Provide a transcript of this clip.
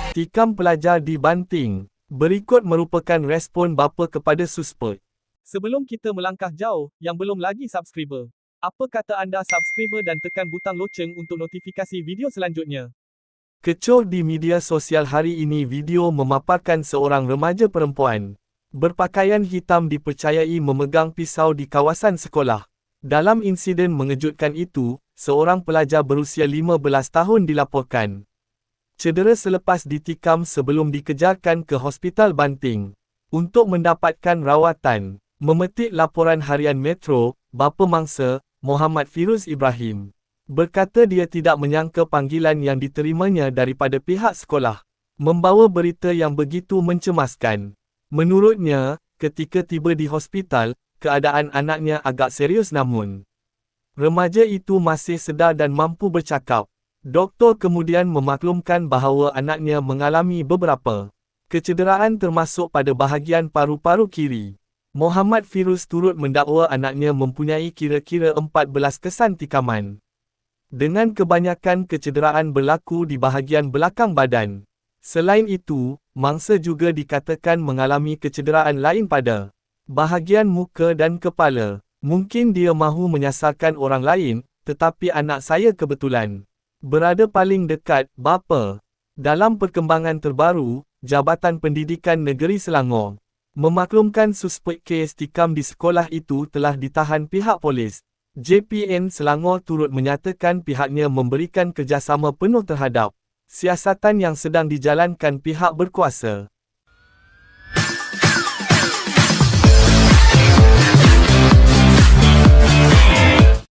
Tikam pelajar di Banting. Berikut merupakan respon bapa kepada suspek. Sebelum kita melangkah jauh, yang belum lagi subscriber, apa kata anda subscriber dan tekan butang loceng untuk notifikasi video selanjutnya? Kecoh di media sosial hari ini. Video memaparkan seorang remaja perempuan berpakaian hitam dipercayai memegang pisau di kawasan sekolah. Dalam insiden mengejutkan itu, seorang pelajar berusia 15 tahun dilaporkan cedera selepas ditikam sebelum dikejarkan ke Hospital Banting untuk mendapatkan rawatan. Memetik laporan harian Metro, bapa mangsa, Muhammad Firuz Ibrahim, berkata dia tidak menyangka panggilan yang diterimanya daripada pihak sekolah membawa berita yang begitu mencemaskan. Menurutnya, ketika tiba di hospital, keadaan anaknya agak serius namun remaja itu masih sedar dan mampu bercakap. Doktor kemudian memaklumkan bahawa anaknya mengalami beberapa kecederaan termasuk pada bahagian paru-paru kiri. Muhammad Firuz turut mendakwa anaknya mempunyai kira-kira 14 kesan tikaman, dengan kebanyakan kecederaan berlaku di bahagian belakang badan. Selain itu, mangsa juga dikatakan mengalami kecederaan lain pada bahagian muka dan kepala. Mungkin dia mahu menyasarkan orang lain, tetapi anak saya kebetulan berada paling dekat, bapa. Dalam perkembangan terbaru, Jabatan Pendidikan Negeri Selangor memaklumkan suspek kes tikam di sekolah itu telah ditahan pihak polis. JPN Selangor turut menyatakan pihaknya memberikan kerjasama penuh terhadap siasatan yang sedang dijalankan pihak berkuasa.